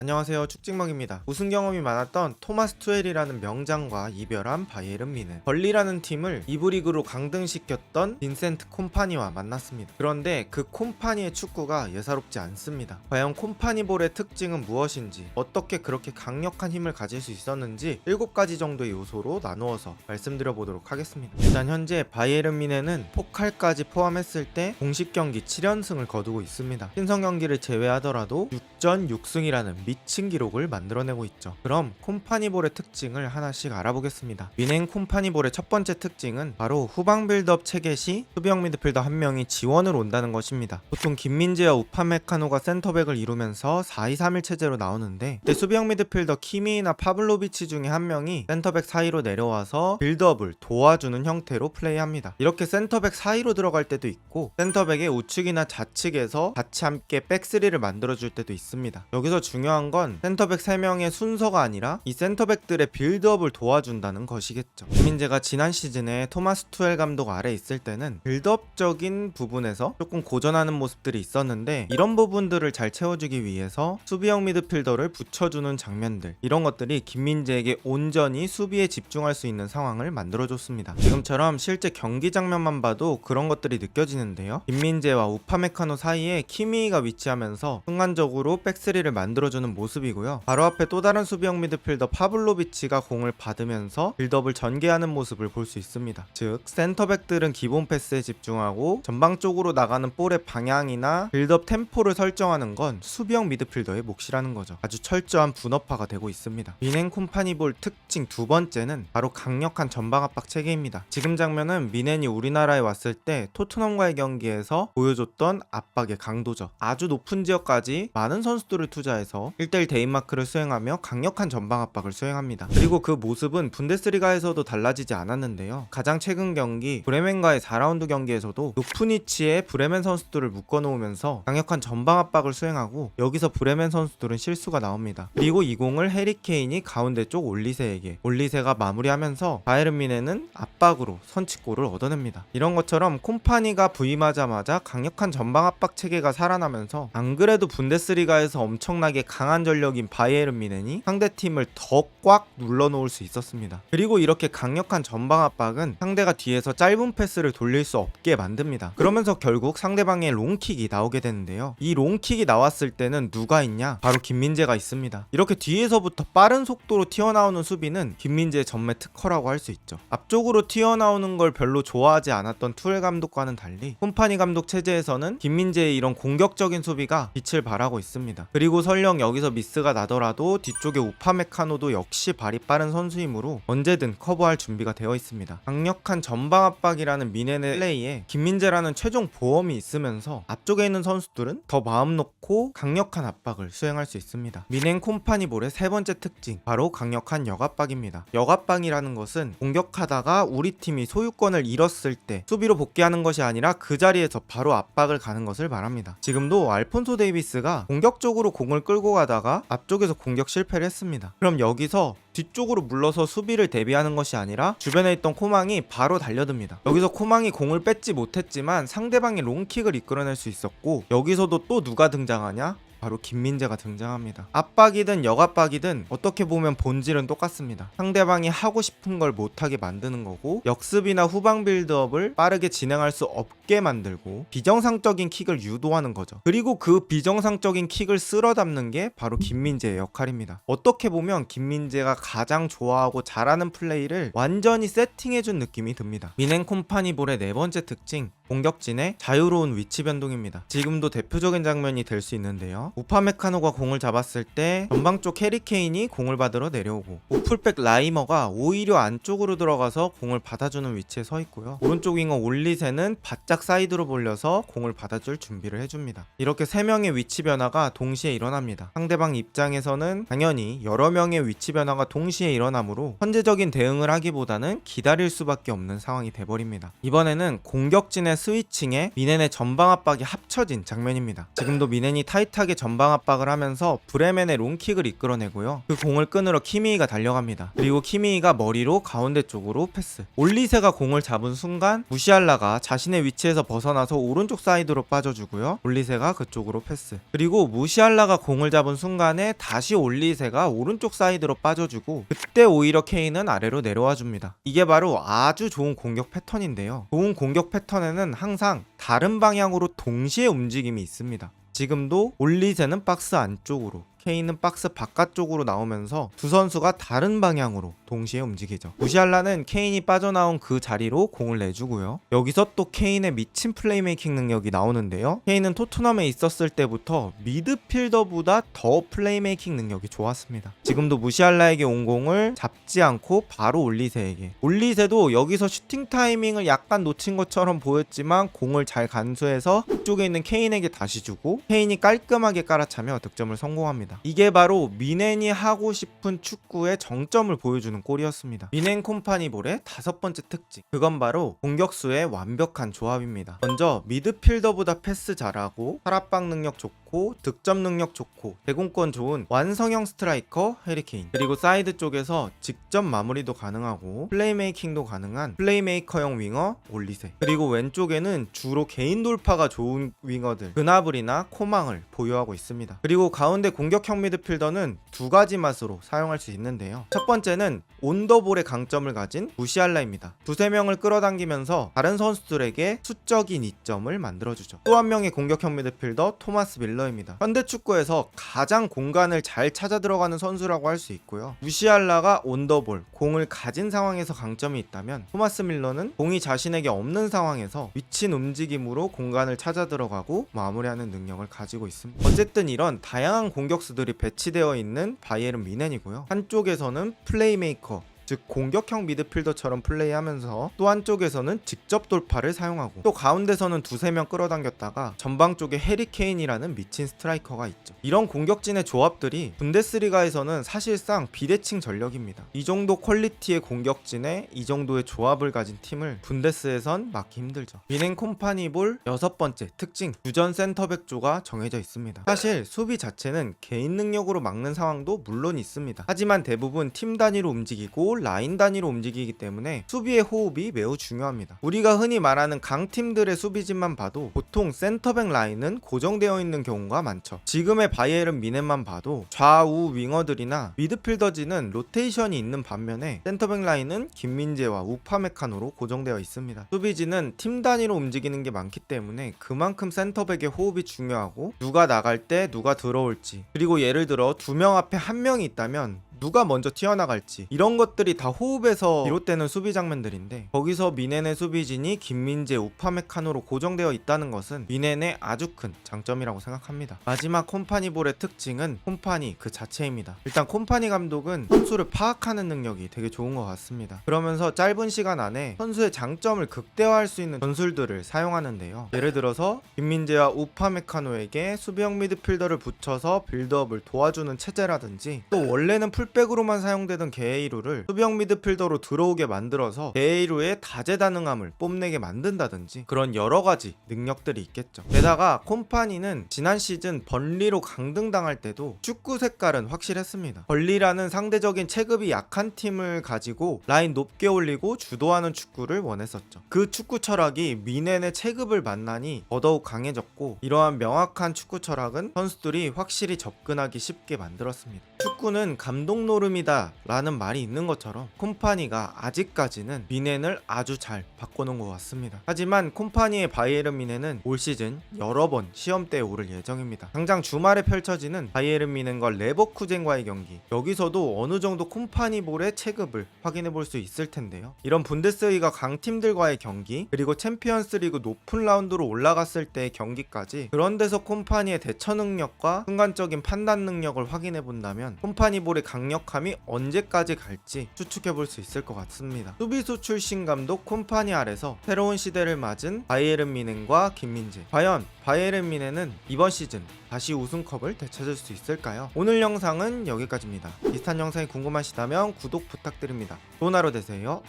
안녕하세요, 축직먹입니다. 우승 경험이 많았던 토마스 투헬이라는 명장과 이별한 바이에른 뮌헨, 벌리라는 팀을 2부 리그로 강등시켰던 빈센트 콤파니와 만났습니다. 그런데 그 콤파니의 축구가 예사롭지 않습니다. 과연 콤파니볼의 특징은 무엇인지, 어떻게 그렇게 강력한 힘을 가질 수 있었는지 7가지 정도의 요소로 나누어서 말씀드려보도록 하겠습니다. 일단 현재 바이에른 뮌헨은 포칼까지 포함했을 때 공식 경기 7연승을 거두고 있습니다. 친선 경기를 제외하더라도 6전 6승이라는 미친 기록을 만들어내고 있죠. 그럼 콤파니볼의 특징을 하나씩 알아보겠습니다. 뮌헨 콤파니볼의 첫 번째 특징은 바로 후방 빌드업 체계 시 수비형 미드필더 한 명이 지원을 온다는 것입니다. 보통 김민재와 우파메카노가 센터백을 이루면서 4-2-3-1 체제로 나오는데, 그때 수비형 미드필더 키미나 파블로비치 중에 한 명이 센터백 사이로 내려와서 빌드업을 도와주는 형태로 플레이합니다. 이렇게 센터백 사이로 들어갈 때도 있고, 센터백의 우측이나 좌측에서 같이 함께 백스리를 만들어줄 때도 있습니다. 여기서 중요한 건 센터백 3명의 순서가 아니라 이 센터백들의 빌드업을 도와준다는 것이겠죠. 김민재가 지난 시즌에 토마스 투헬 감독 아래 있을 때는 빌드업적인 부분에서 조금 고전하는 모습들이 있었는데, 이런 부분들을 잘 채워주기 위해서 수비형 미드필더를 붙여주는 장면들, 이런 것들이 김민재에게 온전히 수비에 집중할 수 있는 상황을 만들어줬습니다. 지금처럼 실제 경기 장면만 봐도 그런 것들이 느껴지는데요. 김민재와 우파메카노 사이에 키미가 위치하면서 순간적으로 백스리를 만들어주는 모습이고요. 바로 앞에 또 다른 수비형 미드필더 파블로비치가 공을 받으면서 빌드업을 전개하는 모습을 볼 수 있습니다. 즉, 센터백들은 기본 패스에 집중하고 전방 쪽으로 나가는 볼의 방향이나 빌드업 템포를 설정하는 건 수비형 미드필더의 몫이라는 거죠. 아주 철저한 분업화가 되고 있습니다. 뮌헨 콤파니볼 특징 두 번째는 바로 강력한 전방 압박 체계입니다. 지금 장면은 뮌헨이 우리나라에 왔을 때 토트넘과의 경기에서 보여줬던 압박의 강도죠. 아주 높은 지역까지 많은 선수들을 투자해서 1대1 대인마크를 수행하며 강력한 전방 압박을 수행합니다. 그리고 그 모습은 분데스리가에서도 달라지지 않았는데요. 가장 최근 경기 브레멘과의 4라운드 경기에서도 높은 위치에 브레멘 선수들을 묶어놓으면서 강력한 전방 압박을 수행하고, 여기서 브레멘 선수들은 실수가 나옵니다. 그리고 이 공을 해리케인이 가운데 쪽 올리세에게, 올리세가 마무리하면서 바이에른 뮌헨은 압박으로 선취골을 얻어냅니다. 이런 것처럼 콤파니가 부임하자마자 강력한 전방 압박 체계가 살아나면서 안 그래도 분데스리가에서 엄청나게 강한 전력인 바이에른 뮌헨이 상대팀을 더 꽉 눌러놓을 수 있었습니다. 그리고 이렇게 강력한 전방 압박은 상대가 뒤에서 짧은 패스를 돌릴 수 없게 만듭니다. 그러면서 결국 상대방의 롱킥이 나오게 되는데요. 이 롱킥이 나왔을 때는 누가 있냐? 바로 김민재가 있습니다. 이렇게 뒤에서부터 빠른 속도로 튀어나오는 수비는 김민재의 전매 특허라고 할 수 있죠. 앞쪽으로 튀어나오는 걸 별로 좋아하지 않았던 투헬 감독과는 달리 콤파니 감독 체제에서는 김민재의 이런 공격적인 수비가 빛을 발하고 있습니다. 그리고 설령 여기서 미스가 나더라도 뒤쪽에 우파메카노도 역시 발이 빠른 선수이므로 언제든 커버할 준비가 되어 있습니다. 강력한 전방 압박이라는 뮌헨의 플레이에 김민재라는 최종 보험이 있으면서 앞쪽에 있는 선수들은 더 마음 놓고 강력한 압박을 수행할 수 있습니다. 뮌헨 콤파니볼의 세 번째 특징, 바로 강력한 역압박입니다. 역압박이라는 것은 공격하다가 우리 팀이 소유권을 잃었을 때 수비로 복귀하는 것이 아니라 그 자리에서 바로 압박을 가는 것을 말합니다. 지금도 알폰소 데이비스가 공격적으로 공을 끌고 가다가 앞쪽에서 공격 실패를 했습니다. 그럼 여기서 뒤쪽으로 물러서 수비를 대비하는 것이 아니라 주변에 있던 코망이 바로 달려듭니다. 여기서 코망이 공을 뺏지 못했지만 상대방의 롱킥을 이끌어낼 수 있었고, 여기서도 또 누가 등장하냐? 바로 김민재가 등장합니다. 압박이든 역압박이든 어떻게 보면 본질은 똑같습니다. 상대방이 하고 싶은 걸 못하게 만드는 거고, 역습이나 후방 빌드업을 빠르게 진행할 수 없게 만들고 비정상적인 킥을 유도하는 거죠. 그리고 그 비정상적인 킥을 쓸어 담는 게 바로 김민재의 역할입니다. 어떻게 보면 김민재가 가장 좋아하고 잘하는 플레이를 완전히 세팅해준 느낌이 듭니다. 뮌헨 콤파니볼의 네 번째 특징, 공격진의 자유로운 위치 변동입니다. 지금도 대표적인 장면이 될 수 있는데요. 우파메카노가 공을 잡았을 때 전방 쪽 해리케인이 공을 받으러 내려오고, 우풀백 라이머가 오히려 안쪽으로 들어가서 공을 받아주는 위치에 서 있고요. 오른쪽 윙어 올리세는 바짝 사이드로 벌려서 공을 받아줄 준비를 해줍니다. 이렇게 3명의 위치 변화가 동시에 일어납니다. 상대방 입장에서는 당연히 여러 명의 위치 변화가 동시에 일어나므로 선제적인 대응을 하기보다는 기다릴 수밖에 없는 상황이 돼버립니다. 이번에는 공격진의 스위칭에 미넨의 전방 압박이 합쳐진 장면입니다. 지금도 미넨이 타이트하게 전방 압박을 하면서 브레멘의 롱킥을 이끌어내고요. 그 공을 끊으러 키미히가 달려갑니다. 그리고 키미히가 머리로 가운데 쪽으로 패스. 올리세가 공을 잡은 순간 무시알라가 자신의 위치에서 벗어나서 오른쪽 사이드로 빠져주고요. 올리세가 그쪽으로 패스. 그리고 무시알라가 공을 잡은 순간에 다시 올리세가 오른쪽 사이드로 빠져주고 그때 오히려 케인은 아래로 내려와 줍니다. 이게 바로 아주 좋은 공격 패턴인데요. 좋은 공격 패턴에는 항상 다른 방향으로 동시에 움직임이 있습니다. 지금도 올리세는 박스 안쪽으로, 케인은 박스 바깥쪽으로 나오면서 두 선수가 다른 방향으로 동시에 움직이죠. 무시알라는 케인이 빠져나온 그 자리로 공을 내주고요. 여기서 또 케인의 미친 플레이메이킹 능력이 나오는데요. 케인은 토트넘에 있었을 때부터 미드필더보다 더 플레이메이킹 능력이 좋았습니다. 지금도 무시알라에게 온 공을 잡지 않고 바로 올리세에게. 올리세도 여기서 슈팅 타이밍을 약간 놓친 것처럼 보였지만 공을 잘 간수해서 쪽에 있는 케인에게 다시 주고 케인이 깔끔하게 깔아차며 득점을 성공합니다. 이게 바로 미넨이 하고 싶은 축구의 정점을 보여주는 골이었습니다. 미넨 콤파니볼의 5번째 특징, 그건 바로 공격수의 완벽한 조합입니다. 먼저 미드필더보다 패스 잘하고 탈압박 능력 좋고 득점 능력 좋고 대공권 좋은 완성형 스트라이커 해리케인, 그리고 사이드 쪽에서 직접 마무리도 가능하고 플레이메이킹도 가능한 플레이메이커형 윙어 올리세, 그리고 왼쪽에는 주로 개인 돌파가 좋은 윙어들 그나브리나 코망을 보유하고 있습니다. 그리고 가운데 공격형 미드필더는 두 가지 맛으로 사용할 수 있는데요. 첫 번째는 온더볼의 강점을 가진 무시알라입니다. 두세 명을 끌어당기면서 다른 선수들에게 수적인 이점을 만들어주죠. 또 한 명의 공격형 미드필더 토마스 밀러입니다. 현대 축구에서 가장 공간을 잘 찾아 들어가는 선수라고 할 수 있고요. 무시알라가 온더볼, 공을 가진 상황에서 강점이 있다면 토마스 밀러는 공이 자신에게 없는 상황에서 미친 움직임으로 공간을 찾아 들어가고 마무리하는 능력을 가지고 있습니다. 어쨌든 이런 다양한 공격수들이 배치되어 있는 바이에른 뮌헨이고요. 한쪽에서는 플레이메이커, 즉 공격형 미드필더처럼 플레이하면서 또 한쪽에서는 직접 돌파를 사용하고 또 가운데서는 두세 명 끌어당겼다가 전방 쪽에 해리케인이라는 미친 스트라이커가 있죠. 이런 공격진의 조합들이 분데스리가에서는 사실상 비대칭 전력입니다. 이 정도 퀄리티의 공격진에 이 정도의 조합을 가진 팀을 분데스에선 막기 힘들죠. 뮌헨 콤파니볼 6번째 특징, 주전 센터백 조가 정해져 있습니다. 사실 수비 자체는 개인 능력으로 막는 상황도 물론 있습니다. 하지만 대부분 팀 단위로 움직이고 라인 단위로 움직이기 때문에 수비의 호흡이 매우 중요합니다. 우리가 흔히 말하는 강팀들의 수비진만 봐도 보통 센터백 라인은 고정되어 있는 경우가 많죠. 지금의 바이에른 뮌헨만 봐도 좌우 윙어들이나 미드필더진은 로테이션이 있는 반면에 센터백 라인은 김민재와 우파메카노로 고정되어 있습니다. 수비진은 팀 단위로 움직이는 게 많기 때문에 그만큼 센터백의 호흡이 중요하고 누가 나갈 때 누가 들어올지, 그리고 예를 들어 2명 앞에 1명이 있다면 누가 먼저 튀어나갈지, 이런 것들이 다 호흡에서 비롯되는 수비 장면들인데 거기서 뮌헨의 수비진이 김민재, 우파메카노로 고정되어 있다는 것은 뮌헨의 아주 큰 장점이라고 생각합니다. 마지막 콤파니볼의 특징은 콤파니 그 자체입니다. 일단 콤파니 감독은 선수를 파악하는 능력이 되게 좋은 것 같습니다. 그러면서 짧은 시간 안에 선수의 장점을 극대화할 수 있는 전술들을 사용하는데요. 예를 들어서 김민재와 우파메카노에게 수비형 미드필더를 붙여서 빌드업을 도와주는 체제라든지, 또 원래는 풀백으로만 사용되던 게이루를 수비형 미드필더로 들어오게 만들어서 게이루의 다재다능함을 뽐내게 만든다든지, 그런 여러가지 능력들이 있겠죠. 게다가 콤파니는 지난 시즌 번리로 강등당할 때도 축구 색깔은 확실했습니다. 번리라는 상대적인 체급이 약한 팀을 가지고 라인 높게 올리고 주도하는 축구를 원했었죠. 그 축구 철학이 뮌헨의 체급을 만나니 더더욱 강해졌고, 이러한 명확한 축구 철학은 선수들이 확실히 접근하기 쉽게 만들었습니다. 축구는 감독 노름이다 라는 말이 있는 것처럼 콤파니가 아직까지는 뮌헨을 아주 잘 바꿔놓은 것 같습니다. 하지만 콤파니의 바이에른 뮌헨은 올 시즌 여러 번 시험대에 오를 예정입니다. 당장 주말에 펼쳐지는 바이에른 뮌헨과 레버쿠젠과의 경기, 여기서도 어느 정도 콤파니볼의 체급을 확인해 볼 수 있을 텐데요. 이런 분데스리가 강팀들과의 경기, 그리고 챔피언스리그 높은 라운드로 올라갔을 때의 경기까지, 그런 데서 콤파니의 대처 능력과 순간적인 판단 능력을 확인해 본다면 콤파니볼의 강력함이 언제까지 갈지 추측해 볼 수 있을 것 같습니다. 수비수 출신 감독 콤파니 아래서 새로운 시대를 맞은 바이에른 뮌헨과 김민재, 과연 바이에른 뮌헨은 이번 시즌 다시 우승컵을 되찾을 수 있을까요? 오늘 영상은 여기까지입니다. 비슷한 영상이 궁금하시다면 구독 부탁드립니다. 좋은 하루 되세요.